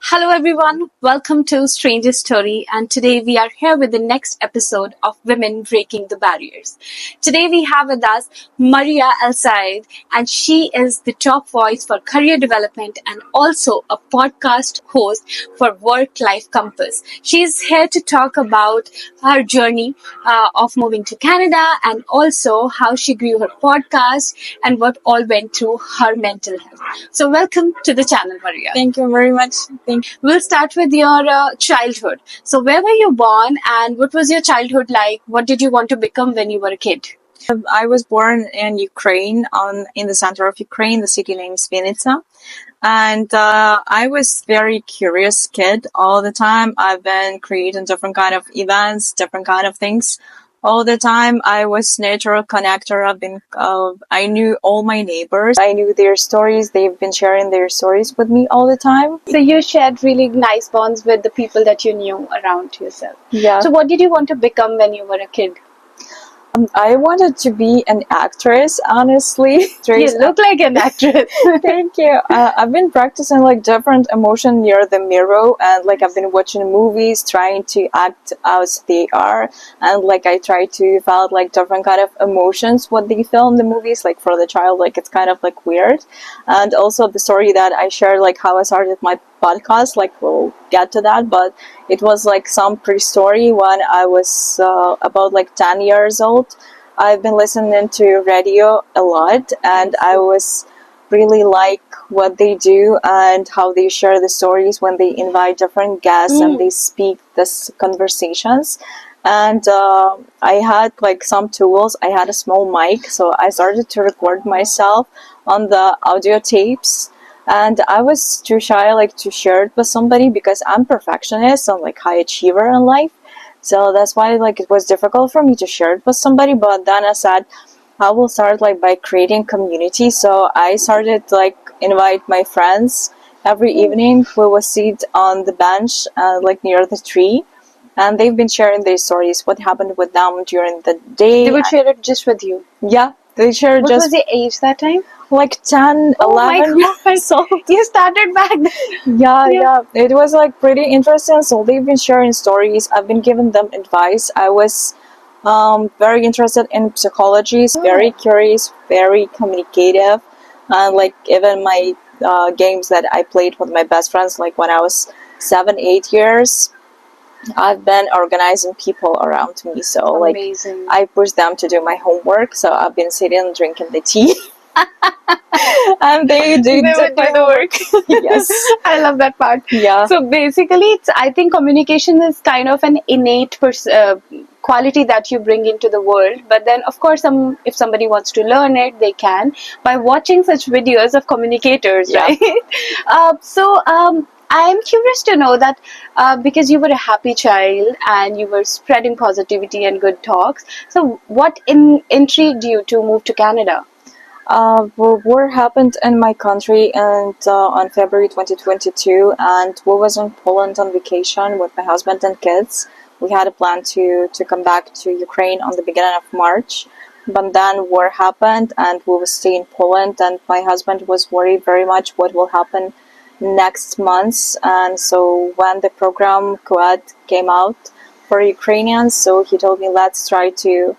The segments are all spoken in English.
Hello, everyone. Welcome to Stranger Story. And today we are here with the next episode of Women Breaking the Barriers. Today we have with us Maria El Said, and she is the top voice for career development and also a podcast host for Work Life Compass. She is here to talk about her journey of moving to Canada and also how she grew her podcast and what all went through her mental health. So, welcome to the channel, Maria. Thank you very much. We'll start with your childhood. So, where were you born and what was your childhood like? What did you want to become when you were a kid? I was born in Ukraine, in the center of Ukraine. The city name is Vinnytsia. And I was very curious kid all the time. I've been creating different kind of events, different kind of things all the time. I was natural connector. I knew all my neighbors. I knew their stories. They've been sharing their stories with me all the time. So, you shared really nice bonds with the people that you knew around yourself. Yeah. So, what did you want to become when you were a kid? I wanted to be an actress, honestly. You look like an actress. Thank you. I've been practicing different emotion near the mirror, and I've been watching movies, trying to act as they are, and I try to feel different kind of emotions what they feel in the movies. For the child, it's kind of weird, and also the story that I shared, how I started my podcast. We'll get to that, but it was some pre-story when I was about 10 years old. I've been listening to radio a lot, and I was really like what they do and how they share the stories when they invite different guests and they speak these conversations. And I had some tools. I had a small mic, so I started to record myself on the audio tapes. And I was too shy to share it with somebody because I'm perfectionist and high achiever in life. So that's why it was difficult for me to share it with somebody. But then I said I will start by creating community. So I started invite my friends every evening. We will sit on the bench near the tree, and they've been sharing their stories, what happened with them during the day. They would share it just with you. Yeah, they shared What was your age that time? 10, 11 years old. You started back then. Yeah. It was pretty interesting. So they've been sharing stories. I've been giving them advice. I was very interested in psychology, very curious, very communicative. And even my games that I played with my best friends, when I was 7, 8 years, I've been organizing people around me. So Amazing. I push them to do my homework. So I've been sitting drinking the tea. And they would do the work. Yes. I love that part. Yeah. So basically, I think communication is kind of an innate quality that you bring into the world. But then, of course, if somebody wants to learn it, they can by watching such videos of communicators, right? I'm curious to know that because you were a happy child and you were spreading positivity and good talks. So what intrigued you to move to Canada? War happened in my country and on February 2022, and we was in Poland on vacation with my husband and kids. We had a plan to come back to Ukraine on the beginning of March, but then war happened and we will stay in Poland, and my husband was worried very much what will happen next month. And so when the program Quad came out for Ukrainians, so he told me let's try to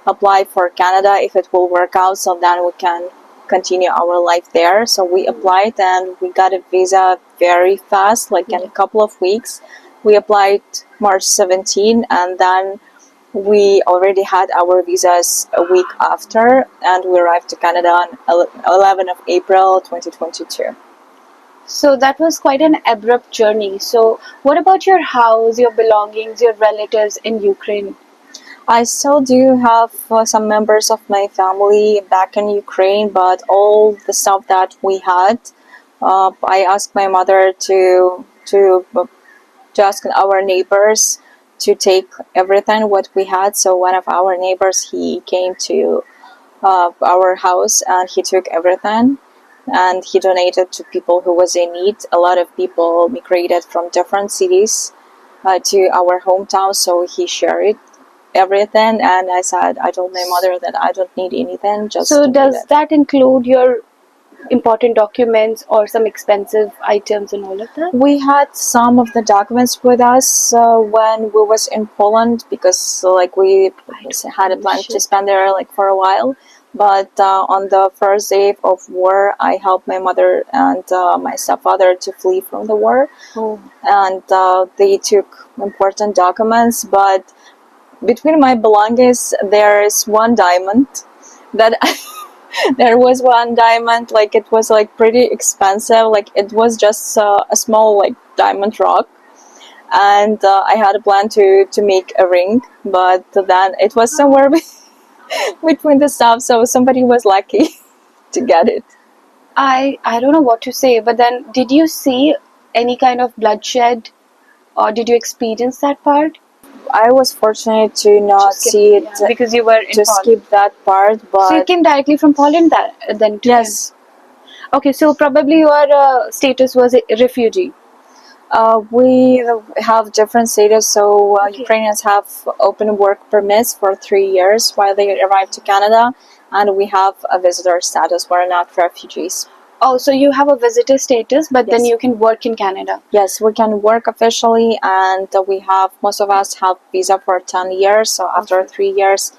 apply for Canada if it will work out, so then we can continue our life there. So we applied and we got a visa very fast, in a couple of weeks. We applied March 17, and then we already had our visas a week after, and we arrived to Canada on 11th of April 2022. So that was quite an abrupt journey. So what about your house, your belongings, your relatives in Ukraine? I still do have some members of my family back in Ukraine, but all the stuff that we had, I asked my mother to ask our neighbors to take everything what we had. So one of our neighbors, he came to our house and he took everything, and he donated to people who was in need. A lot of people migrated from different cities to our hometown, so he shared everything. And I told my mother that I don't need anything. So does that include your important documents or some expensive items and all of that? We had some of the documents with us when we was in Poland because like we had a plan to spend there like for a while. But on the first day of war, I helped my mother and my stepfather to flee from the war, and they took important documents. But between my belongings, there is one diamond that there was one diamond, like it was like pretty expensive, like it was just a small like diamond rock, and I had a plan to make a ring, but then it was somewhere between the stuff, so somebody was lucky to get it. I don't know what to say, but then did you see any kind of bloodshed or did you experience that part? I was fortunate to not see it, because you were in to Poland. skip that part, but So you came directly from Poland then to yes. Okay, so probably your status was a refugee. We have different status, so Ukrainians have open work permits for 3 years while they arrive to Canada, and we have a visitor status. We're not refugees. Oh, so you have a visitor status, but then Yes. you can work in Canada. Yes, we can work officially, and we have, most of us have visa for 10 years, so after 3 years,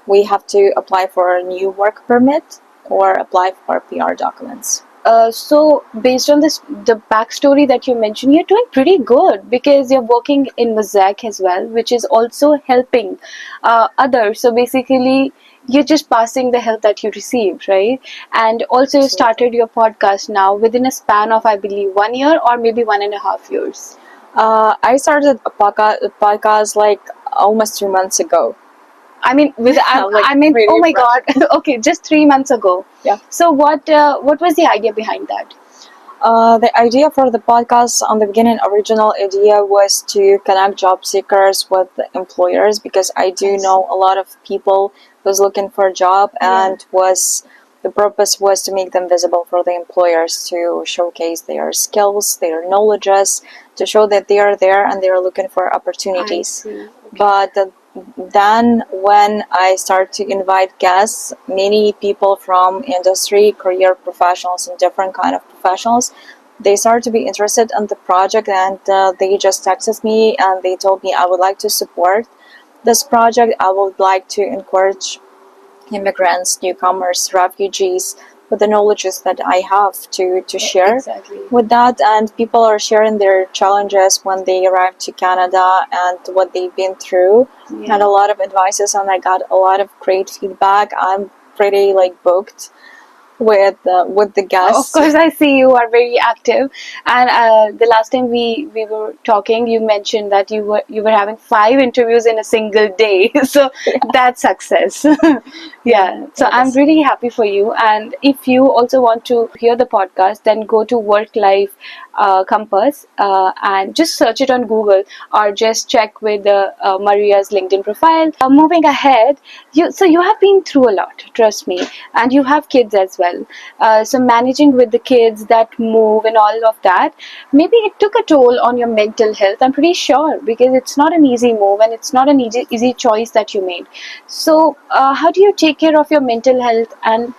we have to apply for a new work permit or apply for PR documents. So based on the backstory that you mentioned, you're doing pretty good because you're working in Mosaic as well, which is also helping others. So basically, you're just passing the help that you received, right? And also, you started your podcast now within a span of, I believe, 1 year or maybe 1.5 years. I started a podcast like almost 2 months ago. I mean, really oh my God! Okay, just 3 months ago. Yeah. So what was the idea behind that? The idea for the podcast on the beginning, original idea was to connect job seekers with the employers, because I do know a lot of people who's looking for a job, and the purpose was to make them visible for the employers, to showcase their skills, their knowledges, to show that they are there and they are looking for opportunities. But then when I start to invite guests, many people from industry, career professionals and different kind of professionals, they start to be interested in the project, and they just texted me and they told me, I would like to support this project. I would like to encourage immigrants, newcomers, refugees with the knowledges that I have to share with that. And people are sharing their challenges when they arrive to Canada and what they've been through, and a lot of advices, and I got a lot of great feedback. I'm pretty like booked with the guests. Of course, I see you are very active. And the last time we were talking, you mentioned that you were having 5 interviews in a single day. So that's success. Yeah. So I'm really happy for you. And if you also want to hear the podcast, then go to Work Life Compass and just search it on Google, or just check with Maria's LinkedIn profile. Moving ahead, you have been through a lot, trust me, and you have kids as well. So managing with the kids that move and all of that, maybe it took a toll on your mental health, I'm pretty sure, because it's not an easy move and it's not an easy choice that you made. So how do you take care of your mental health, and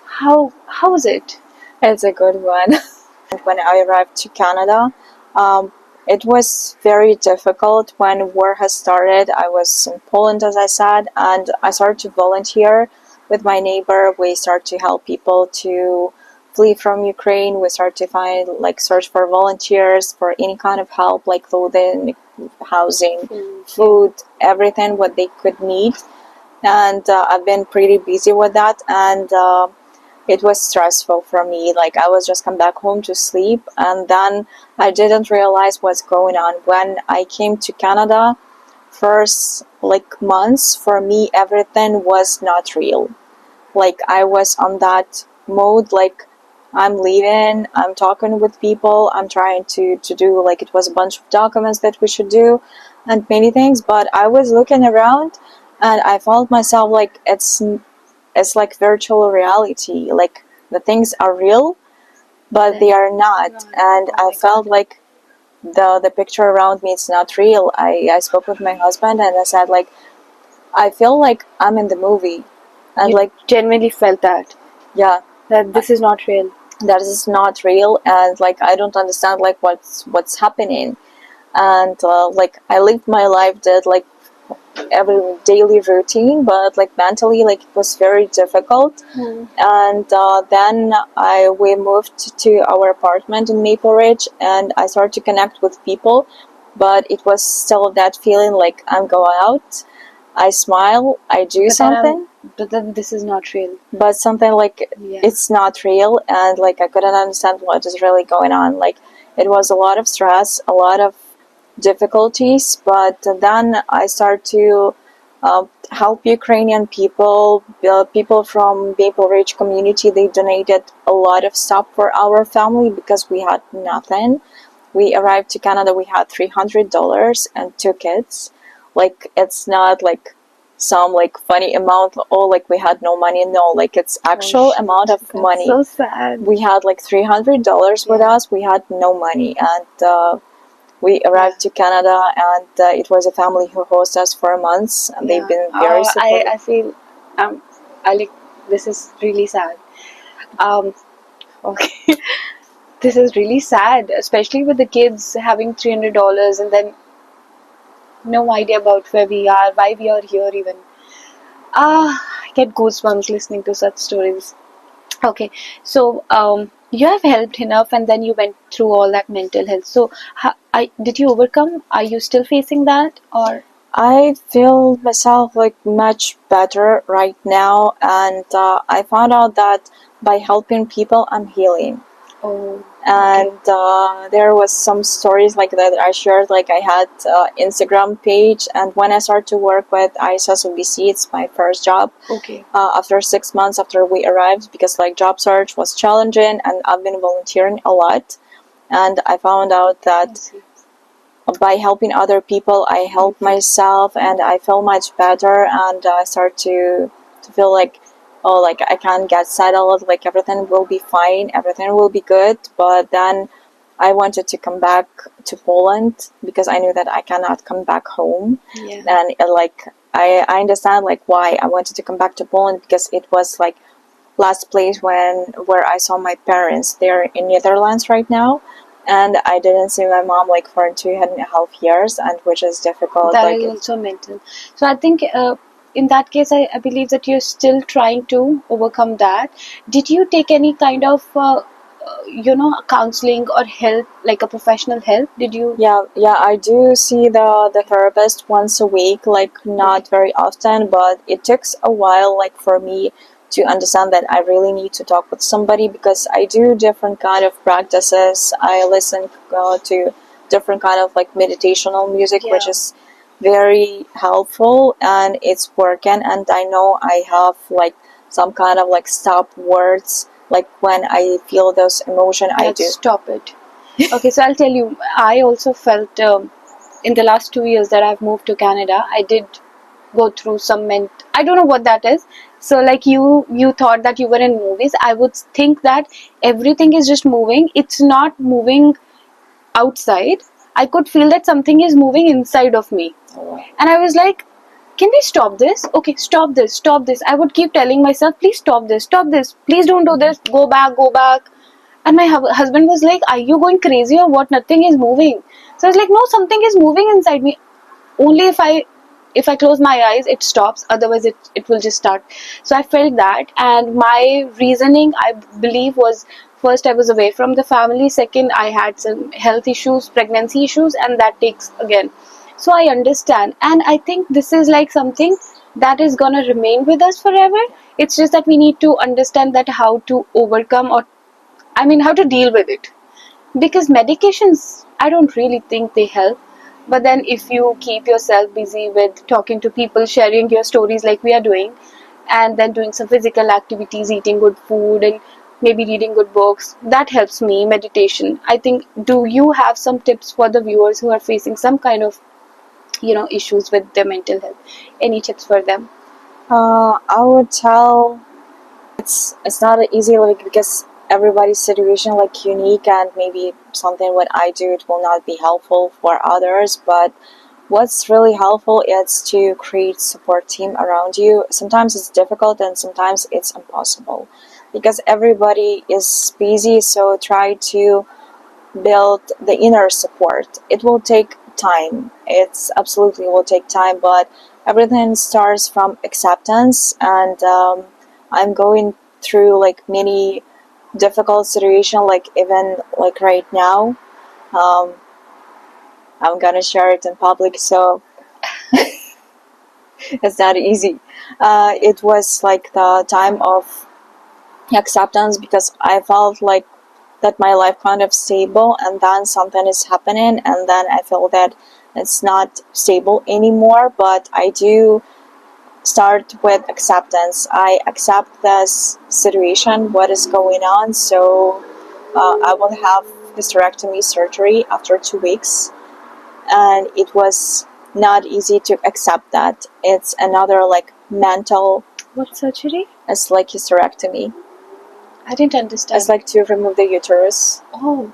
how is it? It's a good one. When I arrived to Canada, it was very difficult when war has started. I was in Poland, as I said, and I started to volunteer with my neighbor. We start to help people to flee from Ukraine. We start to search for volunteers for any kind of help, like clothing, housing, food, everything what they could need. And I've been pretty busy with that, and it was stressful for me. Like, I was just come back home to sleep, and then I didn't realize what's going on. When I came to Canada, first months, for me everything was not real. Like, I was on that mode, like, I'm leaving, I'm talking with people, I'm trying to do, like, it was a bunch of documents that we should do and many things, but I was looking around and I felt myself like it's like virtual reality. Like, the things are real, but they are not. And I felt like the picture around me is not real. I spoke with my husband and I said, like, I feel like I'm in the movie. And you genuinely felt that? Yeah. That this is not real? that is not real, and like I don't understand like what's happening. And like I lived my life, did like every daily routine, but like mentally like it was very difficult. And then we moved to our apartment in Maple Ridge, and I started to connect with people, but it was still that feeling like I'm going out, I smile, I do But then something, but then this is not real. but something like Yeah. it's not real, and like I couldn't understand what is really going on. Like it was a lot of stress, a lot of difficulties, but then I started to help Ukrainian people, people from Maple Ridge community. They donated a lot of stuff for our family because we had nothing. We arrived to Canada, we had $300 and 2 kids. Like it's not like some like funny amount, oh like we had no money. No, like it's actual amount of money. So sad. We had like $300 with Yeah. us. We had no money, and we arrived to Canada, and it was a family who hosted us for months, and they've been very supportive. I feel I like this is really sad. Okay. This is really sad, especially with the kids having $300 and then no idea about where we are, why we are here even. I get goosebumps listening to such stories. Okay, so you have helped enough, and then you went through all that mental health. So, did you overcome? Are you still facing that, or? I feel myself like much better right now, and I found out that by helping people, I'm healing. Oh, And there was some stories like that I shared. Like I had Instagram page, and when I started to work with ISSOBC, it's my first job. okay. After 6 months after we arrived, because like job search was challenging, and I've been volunteering a lot, and I found out that by helping other people, I help myself, and I feel much better, and I start to feel like, oh, like I can get settled, like everything will be fine, everything will be good. But then I wanted to come back to Poland because I knew that I cannot come back home. Yeah. And like I understand like why I wanted to come back to Poland, because it was like last place where I saw my parents. They're in Netherlands right now, and I didn't see my mom like for 2.5 years, and which is difficult. That like is also mental. So I think in that case, I believe that you're still trying to overcome that. Did you take any kind of counseling or help, like a professional help? Did you? yeah, I do see the therapist once a week, like not very often, but it takes a while like for me to understand that I really need to talk with somebody, because I do different kind of practices. I listen to different kind of like meditational music, which Yeah. is very helpful, and it's working. And I know I have like some kind of like stop words, like when I feel those emotion, I Let's do. stop it. Okay, so I'll tell you, I also felt in the last 2 years that I've moved to Canada, I did go through some I don't know what that is. So like you thought that you were in movies. I would think that everything is just moving. It's not moving outside. I could feel that something is moving inside of me. And I was like, can we stop this? Okay, stop this, stop this. I would keep telling myself, please stop this, please don't do this, go back, go back. And my husband was like, are you going crazy or what? Nothing is moving. So I was like, no, something is moving inside me. Only if I close my eyes, it stops. Otherwise, it will just start. So I felt that, and my reasoning, I believe, was first I was away from the family. Second, I had some health issues, pregnancy issues, and that takes again. So I understand, and I think this is like something that is gonna remain with us forever. It's just that we need to understand that how to overcome, or I mean, how to deal with it. Because medications, I don't really think they help. But then if you keep yourself busy with talking to people, sharing your stories like we are doing, and then doing some physical activities, eating good food, and maybe reading good books, that helps me. Meditation, I think. Do you have some tips for the viewers who are facing some kind of issues with their mental health? Any tips for them? I would tell it's not easy, like because everybody's situation like unique, and maybe something what I do it will not be helpful for others. But what's really helpful is to create support team around you. Sometimes it's difficult, and sometimes it's impossible. because everybody is busy. So try to build the inner support. It will take time. It's absolutely will take time, but everything starts from acceptance. And I'm going through like many difficult situation, like even like right now. Um, I'm gonna share it in public, so it's not easy. It was like the time of acceptance because I felt like that my life kind of stable, and then something is happening, and then I feel that it's not stable anymore. But I do start with acceptance. I accept this situation, what is going on. So I will have hysterectomy surgery after 2 weeks, and it was not easy to accept that. It's another like mental. What surgery? It's like hysterectomy. I didn't understand. It's like to remove the uterus. Oh.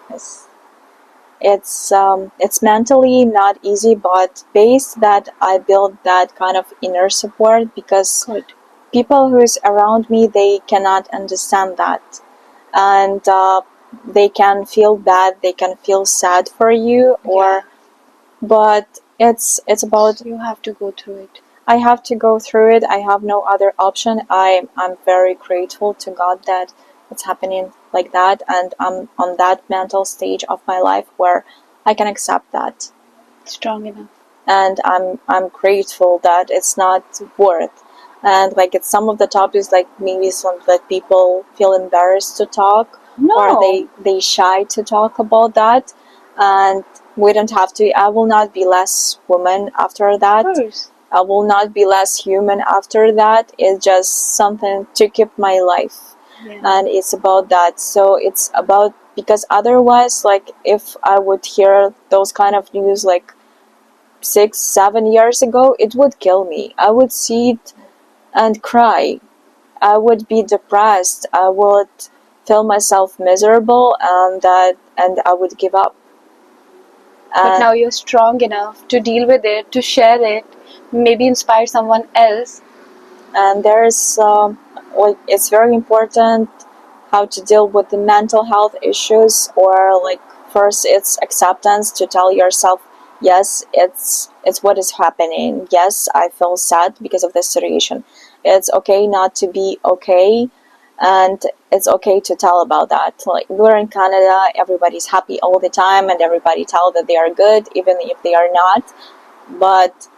Yes. It's mentally not easy, but based that I build that kind of inner support because Good. people who's around me, they cannot understand that, and they can feel bad, they can feel sad for you, or but it's about You have to go through it. I have to go through it. I have no other option. I'm very grateful to God that it's happening like that, and I'm on that mental stage of my life where I can accept that, Strong enough. and I'm grateful that it's not worth. And like it's some of the topics like maybe some that people feel embarrassed to talk, No. or they shy to talk about that, and we don't have to. I will not be less woman after that. Of course. I will not be less human after that. It's just something to keep my life. Yeah. And it's about that. So it's about, because otherwise, like if I would hear those kind of news like 6-7 years ago, it would kill me. I would see it and cry. I would be depressed. I would feel myself miserable, and I would give up. But now you're strong enough to deal with it, to share it, maybe inspire someone else. And there's like it's very important how to deal with the mental health issues, or like first it's acceptance, to tell yourself, yes, it's what is happening. Yes, I feel sad because of this situation. It's okay not to be okay, and it's okay to tell about that. Like we're in Canada, everybody's happy all the time, and everybody tell that they are good even if they are not. But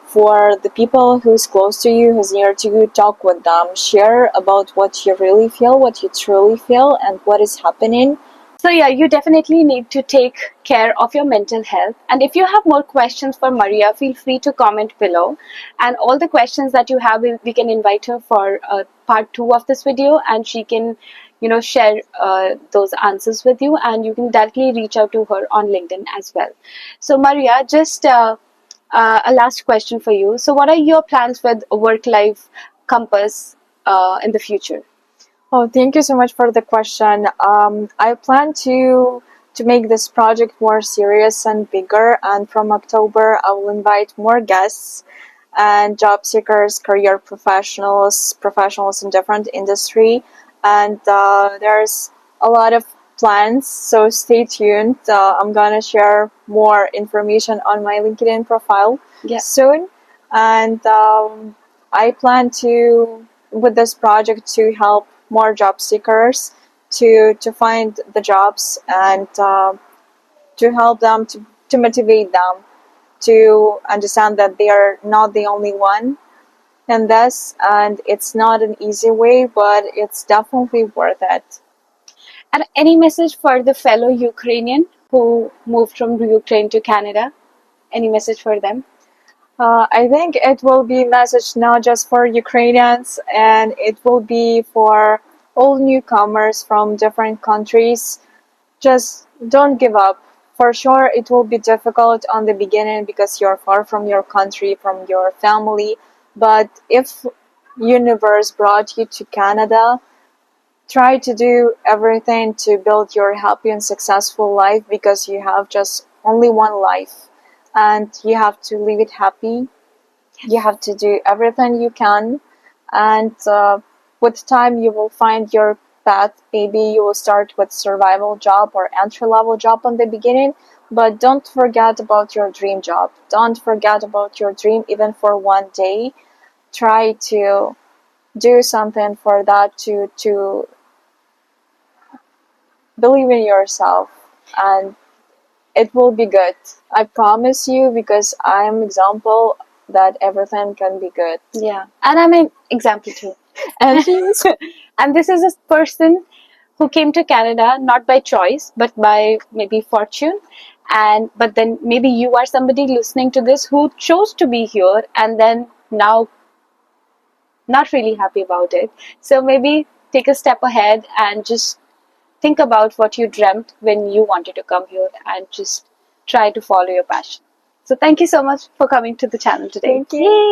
for the people who's close to you, who's near to you, talk with them, share about what you really feel, what you truly feel, and what is happening. So yeah, you definitely need to take care of your mental health. And if you have more questions for Maria, feel free to comment below. And all the questions that you have, we can invite her for part 2 of this video, and she can, share those answers with you. And you can directly reach out to her on LinkedIn as well. So Maria, just a last question for you. So what are your plans with work-life compass in the future? Oh, thank you so much for the question. I plan to make this project more serious and bigger, and from October I will invite more guests and job seekers, career professionals in different industry, and there's a lot of plans. So stay tuned. I'm gonna share more information on my LinkedIn profile soon, and I plan to with this project to help more job seekers to find the jobs, and to help them to motivate them to understand that they are not the only one in this, and it's not an easy way, but it's definitely worth it. And any message for the fellow Ukrainian who moved from Ukraine to Canada? Any message for them? I think it will be a message not just for Ukrainians, and it will be for all newcomers from different countries. Just don't give up. For sure, it will be difficult on the beginning because you're far from your country, from your family. But if universe brought you to Canada, try to do everything to build your happy and successful life, because you have just only one life, and you have to live it happy. You have to do everything you can, and with time you will find your path. Maybe you will start with survival job or entry level job on the beginning, but don't forget about your dream job. Don't forget about your dream even for one day. Try to do something for that, to believe in yourself, and it will be good. I promise you, because I am example that everything can be good. Yeah, and I'm an example too. And she's And this is a person who came to Canada not by choice, but by maybe fortune. And but then maybe you are somebody listening to this who chose to be here and then now not really happy about it. So maybe take a step ahead and just think about what you dreamt when you wanted to come here and just try to follow your passion. So thank you so much for coming to the channel today. thank you. Yay!